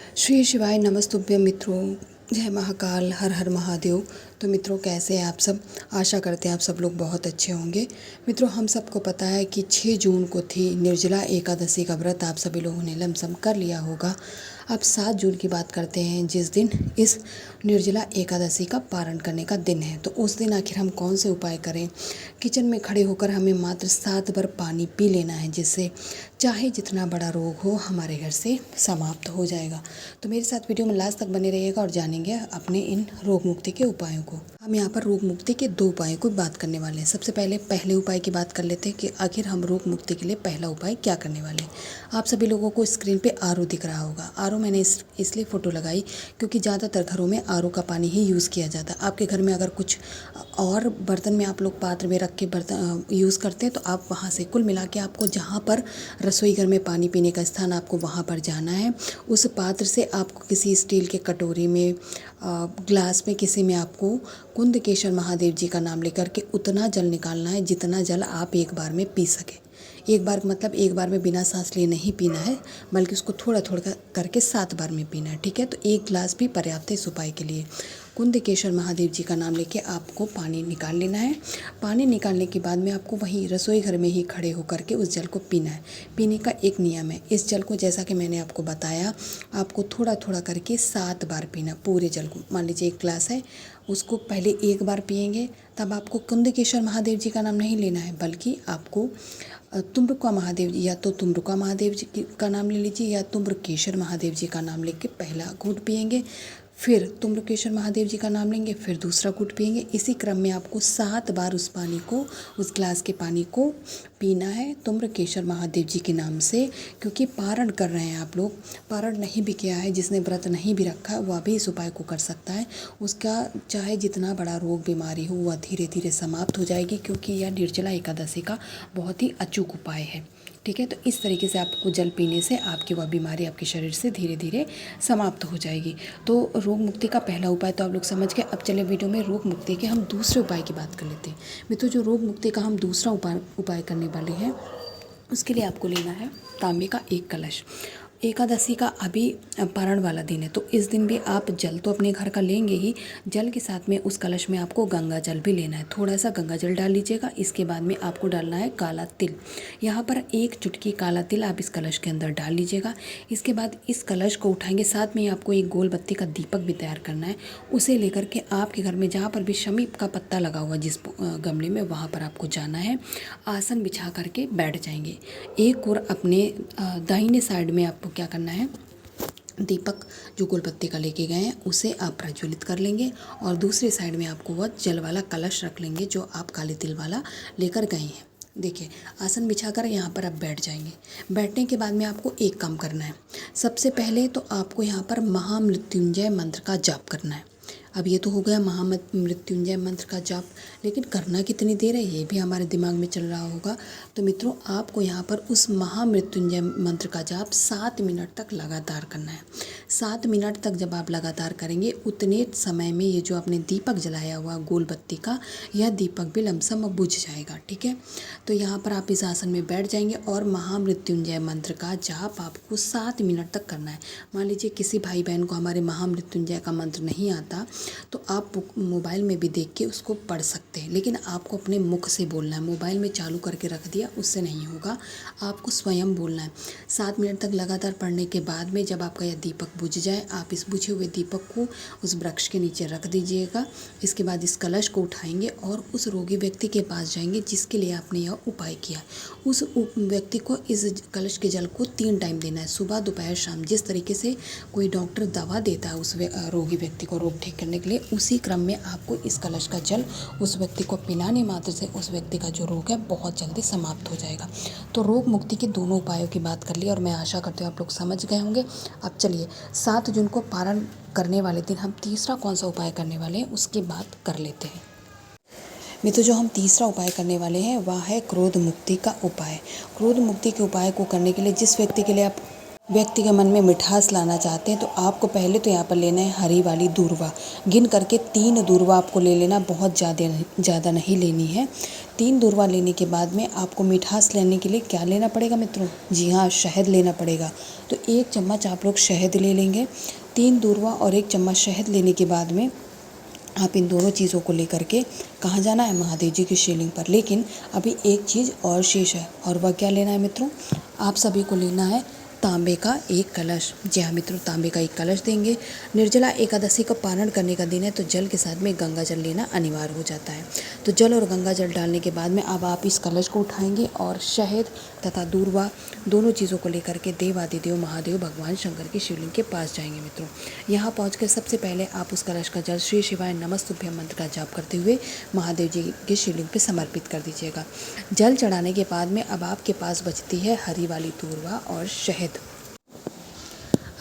श्री शिवाय नमस्तुभ्यं मित्रों। जय महाकाल, हर हर महादेव। तो मित्रों, कैसे हैं आप सब? आशा करते हैं आप सब लोग बहुत अच्छे होंगे। मित्रों, हम सबको पता है कि 6 जून को थी निर्जला एकादशी का व्रत। आप सभी लोगों ने लमसम कर लिया होगा। अब 7 जून की बात करते हैं, जिस दिन इस निर्जला एकादशी का पारण करने का दिन है। तो उस दिन आखिर हम कौन से उपाय करें? किचन में खड़े होकर हमें मात्र 7 बार पानी पी लेना है, जिससे चाहे जितना बड़ा रोग हो हमारे घर से समाप्त हो जाएगा। तो मेरे साथ वीडियो में लास्ट तक बने रहिएगा और जानेंगे अपने इन रोग मुक्ति के उपायों को। हम यहाँ पर रोग मुक्ति के 2 उपायों की बात करने वाले हैं। सबसे पहले उपाय की बात कर लेते हैं कि आखिर हम रोग मुक्ति के लिए पहला उपाय क्या करने वाले हैं। आप सभी लोगों को स्क्रीन पे आरओ दिख रहा होगा। आरओ मैंने इसलिए फ़ोटो लगाई क्योंकि ज़्यादातर घरों में आरओ का पानी ही यूज़ किया जाता है। आपके घर में अगर कुछ और बर्तन में आप लोग पात्र में रख के बर्तन यूज़ करते हैं तो आप वहाँ से कुल मिला के आपको जहाँ पर रसोई घर में पानी पीने का स्थान आपको वहाँ पर जाना है। उस पात्र से आपको किसी स्टील के कटोरी में, ग्लास में, किसी में आपको कुंदकेश्वर महादेव जी का नाम लेकर के उतना जल निकालना है जितना जल आप एक बार में पी सके। एक बार मतलब एक बार में बिना सांस लिए नहीं पीना है, बल्कि उसको थोड़ा थोड़ा करके 7 बार में पीना है। ठीक है, तो 1 गिलास भी पर्याप्त है इस उपाय के लिए। कुंदकेश्वर महादेव जी का नाम लेके आपको पानी निकाल लेना है। पानी निकालने के बाद में आपको वहीं रसोई घर में ही खड़े होकर के उस जल को पीना है। पीने का एक नियम है, इस जल को जैसा कि मैंने आपको बताया, आपको थोड़ा थोड़ा करके 7 बार पीना। पूरे जल को, मान लीजिए 1 गिलास है, उसको पहले 1 बार पिएंगे, तब आपको कुंदकेश्वर महादेव जी का नाम नहीं लेना है, बल्कि आपको तुम्रका महादेव जी, या तो तुम्रका महादेव जी का नाम ले लीजिए या तुम्रकेश्वर महादेव जी का नाम लेके पहला घूंट पिएंगे, फिर तुम्रकेश्वर महादेव जी का नाम लेंगे, फिर दूसरा घूंट पिएंगे। इसी क्रम में आपको 7 बार उस पानी को, उस ग्लास के पानी को पीना है तुम्रकेश्वर महादेव जी के नाम से। क्योंकि पारण कर रहे हैं आप लोग, पारण नहीं भी किया है, जिसने व्रत नहीं भी रखा है वह भी इस उपाय को कर सकता है। उसका चाहे जितना बड़ा रोग बीमारी हो वह धीरे धीरे समाप्त हो जाएगी, क्योंकि यह निर्जला एकादशी का बहुत ही अचूक उपाय है। ठीक है, तो इस तरीके से आपको जल पीने से आपकी वह बीमारी आपके शरीर से धीरे धीरे समाप्त हो जाएगी। तो रोग मुक्ति का पहला उपाय तो आप लोग समझ गए। अब चले वीडियो में रोग मुक्ति के हम दूसरे उपाय की बात कर लेते हैं। मित्रों, जो रोग मुक्ति का हम दूसरा उपाय करने वाले हैं, उसके लिए आपको लेना है तांबे का 1 कलश। एकादशी का अभी पारण वाला दिन है, तो इस दिन भी आप जल तो अपने घर का लेंगे ही, जल के साथ में उस कलश में आपको गंगा जल भी लेना है। थोड़ा सा गंगा जल डाल लीजिएगा। इसके बाद में आपको डालना है काला तिल। यहाँ पर 1 चुटकी काला तिल आप इस कलश के अंदर डाल लीजिएगा। इसके बाद इस कलश को उठाएंगे, साथ में आपको एक गोल बत्ती का दीपक भी तैयार करना है। उसे लेकर के आपके घर में जहाँ पर भी शमी का पत्ता लगा हुआ जिस गमले में, वहाँ पर आपको जाना है। आसन बिछा करके बैठ जाएंगे। एक और अपने दाहिने साइड में आपको क्या करना है, दीपक जो गोलबत्ती का लेके गए हैं उसे आप प्रज्वलित कर लेंगे, और दूसरे साइड में आपको वह जल वाला कलश रख लेंगे जो आप काले तिल वाला लेकर गए हैं। देखिए, आसन बिछाकर यहाँ पर आप बैठ जाएंगे। बैठने के बाद में आपको एक काम करना है। सबसे पहले तो आपको यहाँ पर महामृत्युंजय मंत्र का जाप करना है। अब ये तो हो गया महामृत्युंजय मंत्र का जाप, लेकिन करना कितनी देर है ये भी हमारे दिमाग में चल रहा होगा। तो मित्रों, आपको यहाँ पर उस महामृत्युंजय मंत्र का जाप 7 मिनट तक लगातार करना है। 7 मिनट तक जब आप लगातार करेंगे, उतने समय में ये जो आपने दीपक जलाया हुआ गोल बत्ती का, यह दीपक भी लमसम बुझ जाएगा। ठीक है, तो यहाँ पर आप इस आसन में बैठ जाएंगे और महामृत्युंजय मंत्र का जाप आपको 7 मिनट तक करना है। मान लीजिए किसी भाई बहन को हमारे महामृत्युंजय का मंत्र नहीं आता, तो आप मोबाइल में भी देख के उसको पढ़ सकते हैं, लेकिन आपको अपने मुख से बोलना है। मोबाइल में चालू करके रख दिया, उससे नहीं होगा, आपको स्वयं बोलना है। 7 मिनट तक लगातार पढ़ने के बाद में जब आपका यह दीपक बुझ जाए, आप इस बुझे हुए दीपक को उस वृक्ष के नीचे रख दीजिएगा। इसके बाद इस कलश को उठाएंगे और उस रोगी व्यक्ति के पास जाएंगे जिसके लिए आपने यह उपाय किया। उस व्यक्ति को इस कलश के जल को 3 टाइम देना है, सुबह, दोपहर, शाम। जिस तरीके से कोई डॉक्टर दवा देता है उस रोगी व्यक्ति को रोग ठीक करने के लिए, उसी क्रम में आपको इस कलश का जल उस व्यक्ति को पिलाने मात्र से उस व्यक्ति का जो रोग है बहुत जल्दी समाप्त हो जाएगा। तो रोग मुक्ति के दोनों उपायों की बात कर ली, और मैं आशा करती हूँ आप लोग समझ गए होंगे। अब चलिए, 7 जून को पारण करने वाले दिन हम तीसरा कौन सा उपाय करने वाले हैं उसकी बात कर लेते हैं। मित्रों, जो हम तीसरा उपाय करने वाले हैं वह है क्रोध मुक्ति का उपाय। क्रोध मुक्ति के उपाय को करने के लिए जिस व्यक्ति के लिए आप व्यक्ति के मन में मिठास लाना चाहते हैं तो आपको पहले तो यहाँ पर लेना है हरी वाली दूर्वा। गिन करके 3 दूर्वा आपको ले लेना, बहुत ज़्यादा नहीं लेनी है। 3 दूर्वा लेने के बाद में आपको मिठास लेने के लिए क्या लेना पड़ेगा मित्रों? जी हाँ, शहद लेना पड़ेगा। तो 1 चम्मच आप लोग शहद ले लेंगे। 3 दूर्वा और 1 चम्मच शहद लेने के बाद में आप इन दोनों चीज़ों को लेकर के कहाँ जाना है? महादेव जी की शिवलिंग पर। लेकिन अभी एक चीज़ और शेष है, और वह क्या लेना है मित्रों? आप सभी को लेना है तांबे का एक कलश। जी हाँ मित्रों, तांबे का एक कलश देंगे। निर्जला एकादशी का पारण करने का दिन है तो जल के साथ में गंगा जल लेना अनिवार्य हो जाता है। तो जल और गंगा जल डालने के बाद में अब आप इस कलश को उठाएंगे और शहद तथा दूर्वा दोनों चीज़ों को लेकर के देवादिदेव महादेव भगवान शंकर की शिवलिंग के पास जाएंगे मित्रों। यहाँ पहुँच सबसे पहले आप उस कलश का जल श्री शिवाय नमस्तुभ्यम मंत्र का जाप करते हुए महादेव जी की शिवलिंग पे समर्पित कर दीजिएगा। जल चढ़ाने के बाद में अब आपके पास बचती है हरी वाली दूर्वा और शहद।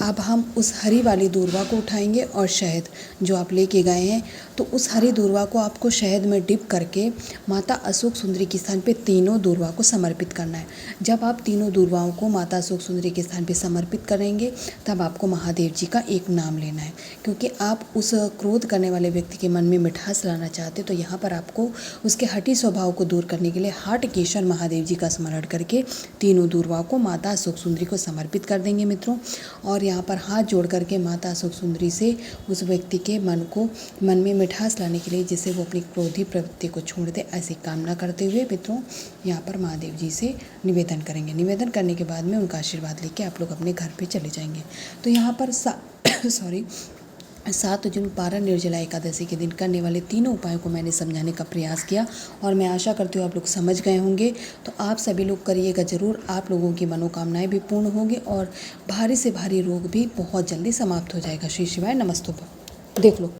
अब हम उस हरी वाली दूर्वा को उठाएंगे और शहद जो आप लेके गए हैं, तो उस हरी दूर्वा को आपको शहद में डिप करके माता अशोक सुंदरी के स्थान पे तीनों दूर्वा को समर्पित करना है। जब आप तीनों दूर्वाओं को माता अशोक सुंदरी के स्थान पे समर्पित करेंगे तब आपको महादेव जी का एक नाम लेना है, क्योंकि आप उस क्रोध करने वाले व्यक्ति के मन में मिठास लाना चाहते तो यहाँ पर आपको उसके हठी स्वभाव को दूर करने के लिए हाटकेश्वर महादेव जी का स्मरण करके तीनों दूर्वा को माता अशोक सुंदरी को समर्पित कर देंगे मित्रों। और यहाँ पर हाथ जोड़ करके माता अशोक सुंदरी से उस व्यक्ति के मन में मिठास लाने के लिए, जिससे वो अपनी क्रोधी प्रवृत्ति को छोड़ दे, ऐसी कामना करते हुए मित्रों यहाँ पर महादेव जी से निवेदन करेंगे। निवेदन करने के बाद में उनका आशीर्वाद लेके आप लोग अपने घर पे चले जाएंगे। तो यहाँ पर 7 जून पारण निर्जला एकादशी के दिन करने वाले तीनों उपायों को मैंने समझाने का प्रयास किया और मैं आशा करती हूँ आप लोग समझ गए होंगे। तो आप सभी लोग करिएगा ज़रूर, आप लोगों की मनोकामनाएं भी पूर्ण होंगी और भारी से भारी रोग भी बहुत जल्दी समाप्त हो जाएगा। श्री शिवाय नमस्तुभ्यम। देख लो।